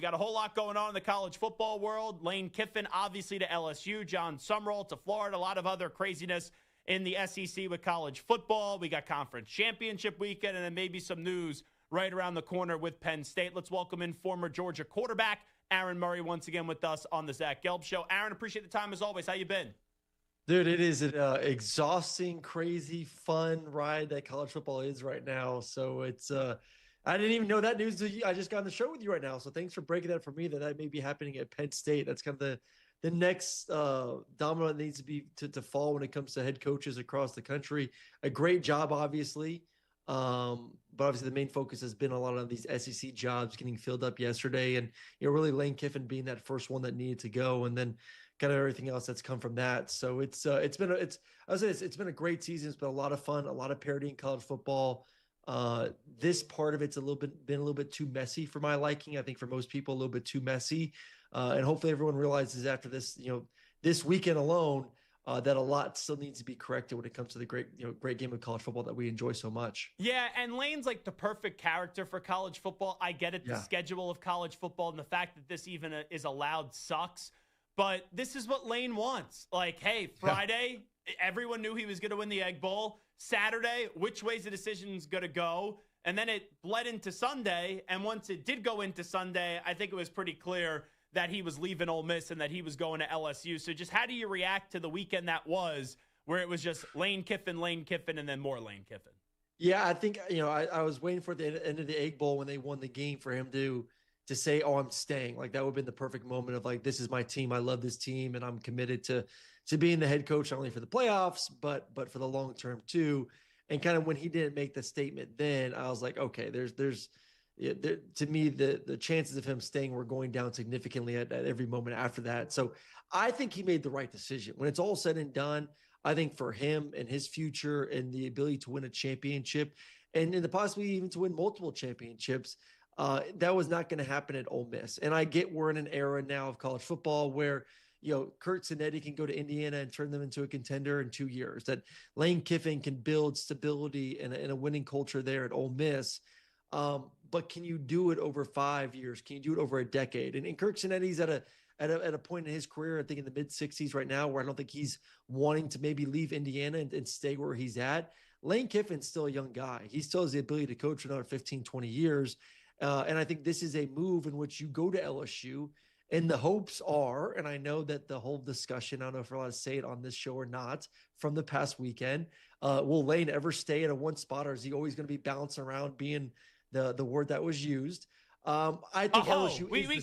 We got a whole lot going on in the college football world. Lane Kiffin, obviously, to LSU. John Sumrall to Florida. A lot of other craziness in the SEC with college football. We got conference championship weekend, and then maybe some news right around the corner with Penn State. Let's welcome in former Georgia quarterback Aaron Murray once again with us on the Zach Gelb Show. Aaron, appreciate the time as always. How you been? Dude, it is an exhausting, crazy, fun ride that college football is right now. So I didn't even know that news. I just got on the show with you right now. So thanks for breaking that for me that may be happening at Penn State. That's kind of the next domino that needs to be to fall when it comes to head coaches across the country. A great job, obviously. But obviously the main focus has been a lot of these SEC jobs getting filled up yesterday. And, really Lane Kiffin being that first one that needed to go. And then kind of everything else that's come from that. So it's been a great season. It's been a lot of fun, a lot of parity in college football. This part of it's been a little bit too messy for my liking. I think for most people, a little bit too messy. And hopefully everyone realizes after this, this weekend alone, that a lot still needs to be corrected when it comes to the great game of college football that we enjoy so much. Yeah, and Lane's like the perfect character for college football. I get it, the schedule of college football and the fact that this even is allowed sucks. But this is what Lane wants. Like, hey, Friday, everyone knew he was going to win the Egg Bowl. Saturday, which way's the decision's going to go? And then it bled into Sunday. And once it did go into Sunday, I think it was pretty clear that he was leaving Ole Miss and that he was going to LSU. So just how do you react to the weekend that was, where it was just Lane Kiffin, and then more Lane Kiffin? Yeah, I think, I was waiting for the end of the Egg Bowl when they won the game for him to say, oh, I'm staying. Like that would have been the perfect moment of like, this is my team. I love this team and I'm committed to being the head coach, not only for the playoffs, but for the long term too. And kind of when he didn't make the statement, then I was like, okay, to me, the chances of him staying were going down significantly at every moment after that. So I think he made the right decision. When it's all said and done, I think for him and his future and the ability to win a championship and the possibility even to win multiple championships, that was not going to happen at Ole Miss. And I get we're in an era now of college football where, Kurt Cinetti can go to Indiana and turn them into a contender in 2 years, that Lane Kiffin can build stability and a winning culture there at Ole Miss. But can you do it over 5 years? Can you do it over a decade? And Kirk Cinetti's at a point in his career, I think in the mid 60s right now, where I don't think he's wanting to maybe leave Indiana and stay where he's at. Lane Kiffin's still a young guy. He still has the ability to coach for another 15, 20 years. And I think this is a move in which you go to LSU and the hopes are, and I know that the whole discussion, I don't know if we're allowed to say it on this show or not, from the past weekend, will Lane ever stay at a one spot or is he always going to be bouncing around being the word that was used? I think LSU we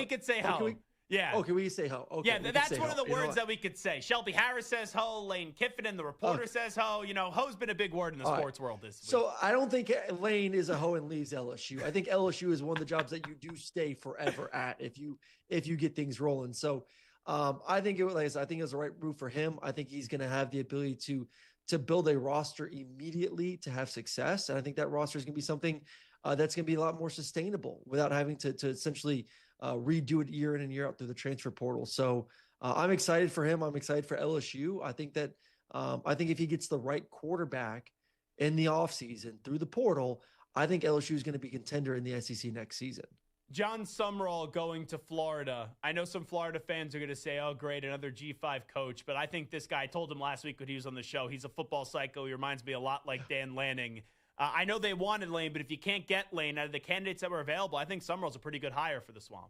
could say ho. Yeah. Okay, we say ho. Okay, yeah, that's one of the words that we could say. Shelby Harris says ho. Lane Kiffin and the reporter says ho. Ho's been a big word in the sports world this week. So I don't think Lane is a ho and leaves LSU. I think LSU is one of the jobs that you do stay forever at if you get things rolling. So I think it was the right move for him. I think he's going to have the ability to build a roster immediately to have success, and I think that roster is going to be something that's going to be a lot more sustainable without having to essentially redo it year in and year out through the transfer portal. So I'm excited for him. I'm excited for LSU. I think that if he gets the right quarterback in the offseason through the portal, I think LSU is going to be contender in the SEC next season. John Sumrall going to Florida. I know some Florida fans are going to say, oh, great, another G5 coach. But I think this guy, I told him last week when he was on the show, he's a football psycho. He reminds me a lot like Dan Lanning. I know they wanted Lane, but if you can't get Lane out of the candidates that were available, I think Summerall's a pretty good hire for the Swamp.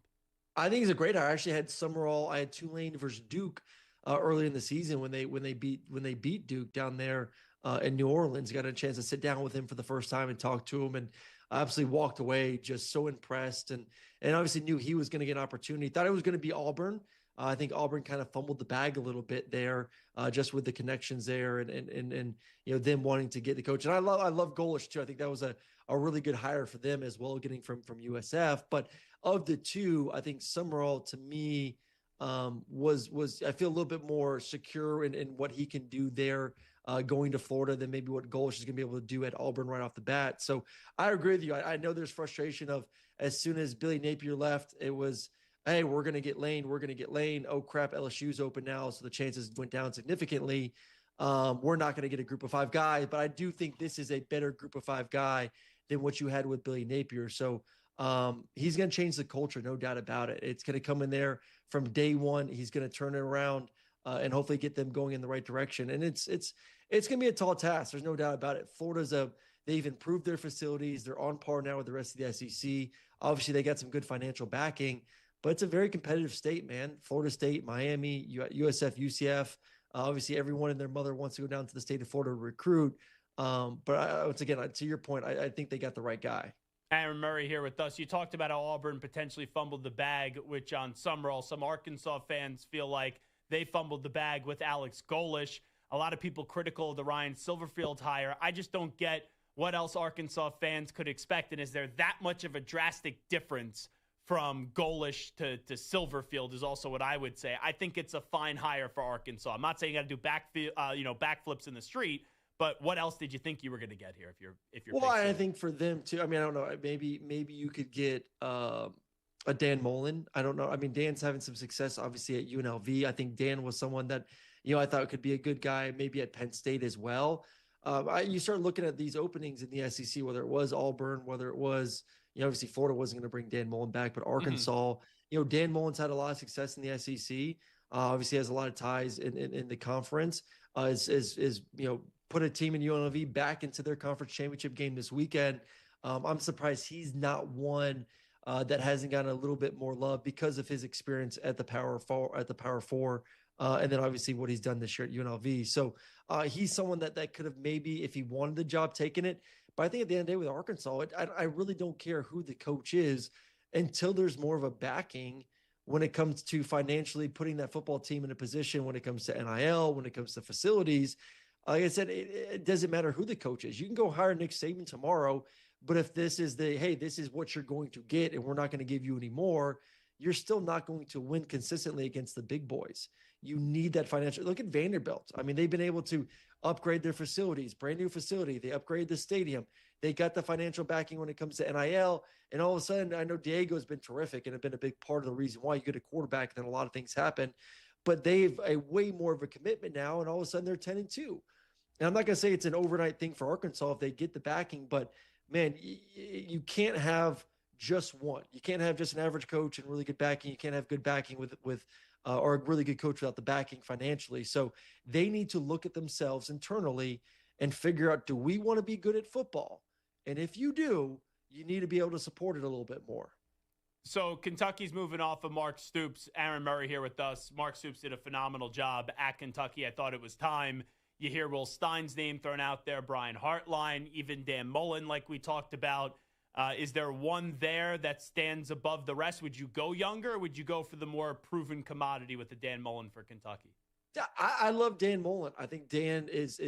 I think he's a great hire. I actually had Summerall. I had Tulane versus Duke early in the season when they beat Duke down there in New Orleans. Got a chance to sit down with him for the first time and talk to him, and absolutely walked away just so impressed and obviously knew he was going to get an opportunity. Thought it was going to be Auburn. I think Auburn kind of fumbled the bag a little bit there, just with the connections there and them wanting to get the coach. And I love Golish too. I think that was a really good hire for them as well, getting from USF. But of the two, I think Summerall to me was I feel a little bit more secure in what he can do there, going to Florida than maybe what Golish is going to be able to do at Auburn right off the bat. So I agree with you. I know there's frustration of as soon as Billy Napier left, it was, hey, we're going to get Lane. We're going to get Lane. Oh, crap, LSU's open now, so the chances went down significantly. We're not going to get a group of five guys, but I do think this is a better group of five guy than what you had with Billy Napier. So He's going to change the culture, no doubt about it. It's going to come in there from day one. He's going to turn it around and hopefully get them going in the right direction. And it's going to be a tall task. There's no doubt about it. They've improved their facilities. They're on par now with the rest of the SEC. Obviously, they got some good financial backing, but it's a very competitive state, man. Florida State, Miami, USF, UCF. Obviously, everyone and their mother wants to go down to the state of Florida to recruit. Once again, to your point, I think they got the right guy. Aaron Murray here with us. You talked about how Auburn potentially fumbled the bag with John Summerall. Some Arkansas fans feel like they fumbled the bag with Alex Golish. A lot of people critical of the Ryan Silverfield hire. I just don't get what else Arkansas fans could expect. And is there that much of a drastic difference from Golish to Silverfield is also what I would say. I think it's a fine hire for Arkansas. I'm not saying you got to do backflips in the street, but what else did you think you were going to get here? If you're well, I think for them too. I mean, I don't know. Maybe you could get a Dan Mullen. I don't know. I mean, Dan's having some success obviously at UNLV. I think Dan was someone that I thought could be a good guy, maybe at Penn State as well. You start looking at these openings in the SEC, whether it was Auburn, whether it was, obviously Florida wasn't going to bring Dan Mullen back, but Arkansas, Dan Mullen's had a lot of success in the SEC. Obviously has a lot of ties in the conference. Put a team in UNLV back into their conference championship game this weekend. I'm surprised he's not one that hasn't gotten a little bit more love because of his experience at the Power Four. And then obviously what he's done this year at UNLV. So he's someone that could have maybe, if he wanted the job, taken it. But I think at the end of the day with Arkansas, I really don't care who the coach is until there's more of a backing when it comes to financially putting that football team in a position, when it comes to NIL, when it comes to facilities. Like I said, it doesn't matter who the coach is. You can go hire Nick Saban tomorrow, but if this is this is what you're going to get and we're not going to give you any more, you're still not going to win consistently against the big boys. You need that financial. Look at Vanderbilt. I mean, they've been able to upgrade their facilities, brand new facility. They upgraded the stadium. They got the financial backing when it comes to NIL. And all of a sudden, I know Diego's been terrific and have been a big part of the reason why you get a quarterback, then a lot of things happen. But they've a way more of a commitment now, and all of a sudden they're 10-2. And I'm not going to say it's an overnight thing for Arkansas if they get the backing, but man, you can't have just one. You can't have just an average coach and really good backing. You can't have good backing with or a really good coach without the backing financially. So they need to look at themselves internally and figure out, do we want to be good at football? And if you do, you need to be able to support it a little bit more. So Kentucky's moving off of Mark Stoops. Aaron Murray here with us. Mark Stoops did a phenomenal job at Kentucky. I thought it was time. You hear Will Stein's name thrown out there, Brian Hartline, even Dan Mullen, like we talked about. Is there one there that stands above the rest? Would you go younger, or would you go for the more proven commodity with the Dan Mullen for Kentucky? Yeah, I love Dan Mullen. I think Dan is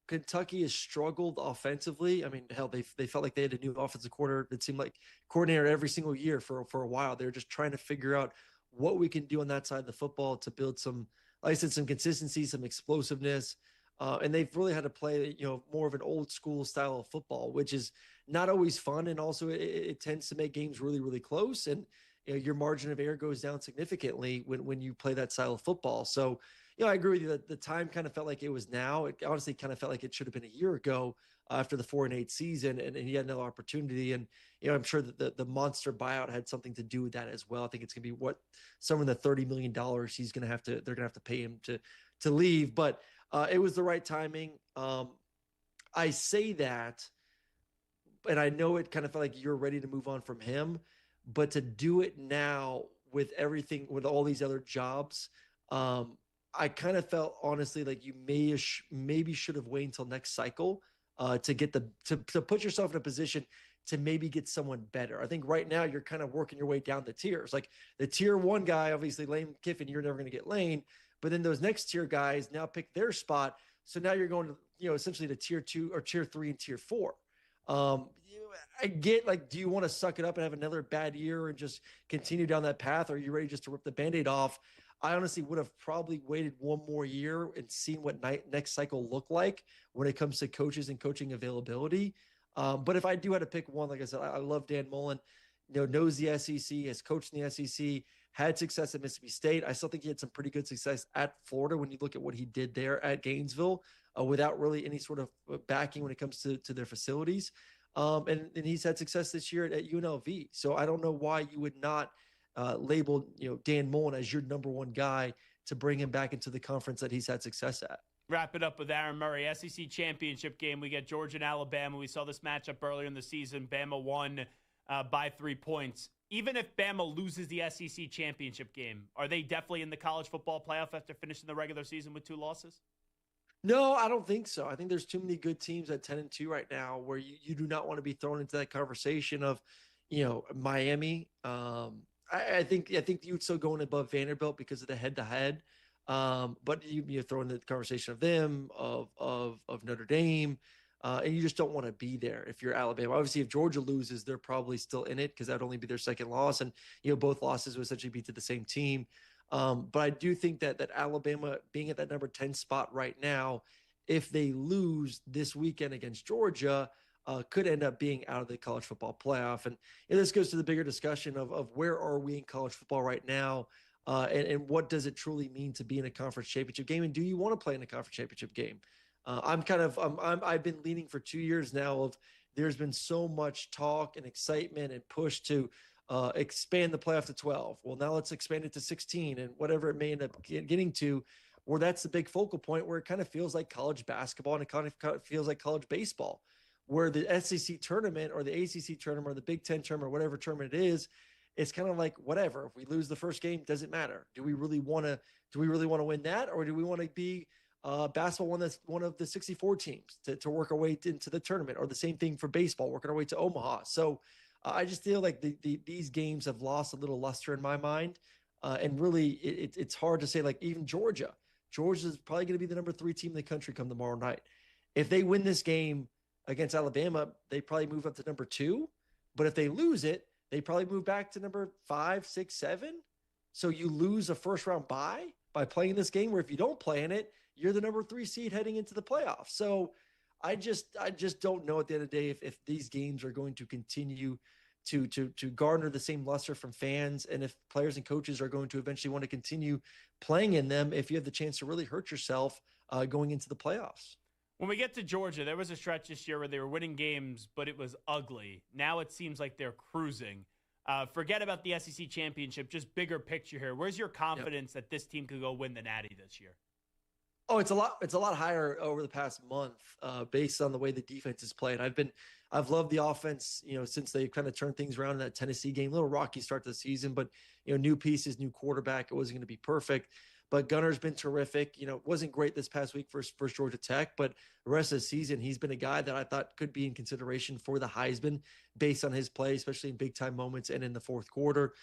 Kentucky has struggled offensively. I mean, hell, they felt like they had a new offensive coordinator. It seemed like coordinator every single year for a while. They were just trying to figure out what we can do on that side of the football to build some, like I said, some consistency, some explosiveness. And they've really had to play, more of an old school style of football, which is not always fun. And also it tends to make games really, really close. And your margin of error goes down significantly when you play that style of football. So, I agree with you that the time kind of felt like it was now. It honestly kind of felt like it should have been a year ago after the 4-8 season, and he had another opportunity. And, I'm sure that the monster buyout had something to do with that as well. I think it's going to be somewhere in the $30 million they're going to have to pay him to leave. But it was the right timing. I say that, and I know it kind of felt like you're ready to move on from him, but to do it now with everything, with all these other jobs, I kind of felt honestly like you maybe should have waited until next cycle to get to put yourself in a position to maybe get someone better. I think right now you're kind of working your way down the tiers. Like the tier one guy, obviously Lane Kiffin, you're never going to get Lane, but then those next tier guys now pick their spot. So now you're going to, essentially to tier 2 or tier 3 and tier 4. I get, like, do you want to suck it up and have another bad year and just continue down that path? Or are you ready just to rip the Band-Aid off? I honestly would have probably waited one more year and seen what next cycle looked like when it comes to coaches and coaching availability. But if I do have to pick one, like I said, I love Dan Mullen, knows the SEC, has coached in the SEC, had success at Mississippi State. I still think he had some pretty good success at Florida when you look at what he did there at Gainesville without really any sort of backing when it comes to their facilities. And he's had success this year at UNLV. So I don't know why you would not label Dan Mullen as your number one guy to bring him back into the conference that he's had success at. Wrap it up with Aaron Murray. SEC championship game. We get Georgia and Alabama. We saw this matchup earlier in the season. Bama won by 3 points. Even if Bama loses the SEC championship game, are they definitely in the college football playoff after finishing the regular season with 2 losses? No, I don't think so. I think there's too many good teams at 10-2 right now where you do not want to be thrown into that conversation of, Miami. I think you would still go in above Vanderbilt because of the head-to-head. But you throw in the conversation of them, of Notre Dame, and you just don't want to be there if you're Alabama. Obviously, if Georgia loses, they're probably still in it because that'd only be their second loss, and both losses would essentially be to the same team. But I do think that Alabama being at that number 10 spot right now, if they lose this weekend against Georgia, could end up being out of the college football playoff. And this goes to the bigger discussion of where are we in college football right now, and what does it truly mean to be in a conference championship game, and do you want to play in a conference championship game? I've been leaning for 2 years now of there's been so much talk and excitement and push to expand the playoff to 12. Well, now let's expand it to 16 and whatever it may end up getting to, where that's the big focal point where it kind of feels like college basketball and it kind of feels like college baseball, where the SEC tournament or the ACC tournament or the Big Ten tournament or whatever tournament it is, it's kind of like, whatever. If we lose the first game, doesn't matter. Do we really want to win that? Or do we want to be basketball one of the 64 teams to work our way into the tournament, or the same thing for baseball, working our way to Omaha? So I just feel like these games have lost a little luster in my mind. And really it's hard to say, like, even Georgia is probably going to be the number 3 team in the country come tomorrow night. If they win this game against Alabama, they probably move up to number 2. But if they lose it, they probably move back to number 5, 6, 7. So you lose a first round bye by playing this game, where if you don't play in it, you're the number 3 seed heading into the playoffs. So I just don't know at the end of the day if these games are going to continue to garner the same luster from fans, and if players and coaches are going to eventually want to continue playing in them, if you have the chance to really hurt yourself going into the playoffs. When we get to Georgia, there was a stretch this year where they were winning games, but it was ugly. Now it seems like they're cruising. Forget about the SEC championship, just bigger picture here. Where's your confidence that this team could go win the Natty this year? Oh, it's a lot higher over the past month, based on the way the defense has played. I've loved the offense, since they kind of turned things around in that Tennessee game. A little rocky start to the season, but new pieces, new quarterback. It wasn't going to be perfect, but Gunner's been terrific. Wasn't great this past week for Georgia Tech, but the rest of the season, he's been a guy that I thought could be in consideration for the Heisman based on his play, especially in big time moments and in the fourth quarter.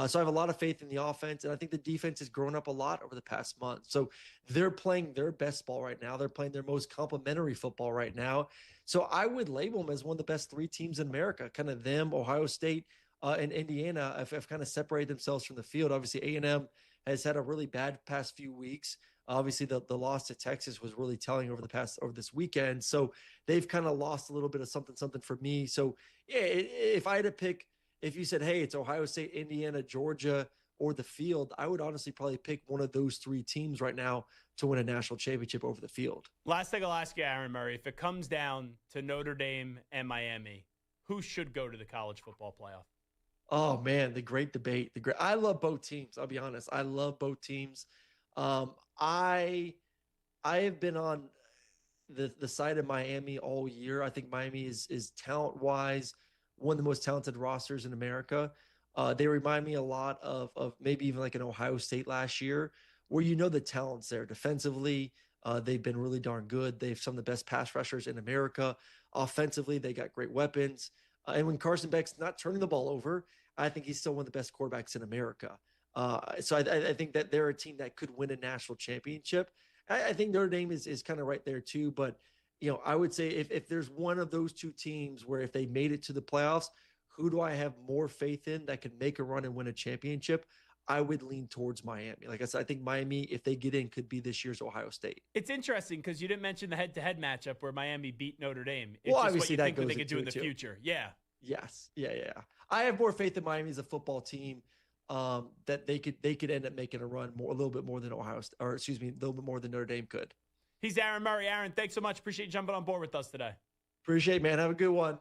So I have a lot of faith in the offense, and I think the defense has grown up a lot over the past month. So they're playing their best ball right now. They're playing their most complimentary football right now. So I would label them as one of the best 3 teams in America. Kind of them, Ohio State, and Indiana have kind of separated themselves from the field. Obviously, A&M has had a really bad past few weeks. Obviously, the loss to Texas was really telling over this weekend. So they've kind of lost a little bit of something for me. So yeah, if I had to pick, if you said, hey, it's Ohio State, Indiana, Georgia, or the field, I would honestly probably pick one of those 3 teams right now to win a national championship over the field. Last thing I'll ask you, Aaron Murray, if it comes down to Notre Dame and Miami, who should go to the college football playoff? Oh man, the great debate. I love both teams. I'll be honest. I love both teams. I have been on the side of Miami all year. I think Miami is talent wise one of the most talented rosters in America. They remind me a lot of maybe even like an Ohio State last year, where the talent's there defensively. They've been really darn good. They have some of the best pass rushers in America. Offensively, they got great weapons. And when Carson Beck's not turning the ball over, I think he's still one of the best quarterbacks in America. So I think that they're a team that could win a national championship. I think Notre Dame is kind of right there too. But, I would say if there's one of those 2 teams where if they made it to the playoffs, who do I have more faith in that can make a run and win a championship? I would lean towards Miami. Like I said, I think Miami, if they get in, could be this year's Ohio State. It's interesting because you didn't mention the head-to-head matchup where Miami beat Notre Dame. It's well, just obviously what you that think goes they could do in the future. Yeah. Yes. Yeah. I have more faith in Miami as a football team, that they could end up making a run a little bit more than a little bit more than Notre Dame could. He's Aaron Murray. Aaron, thanks so much. Appreciate you jumping on board with us today. Appreciate it, man. Have a good one.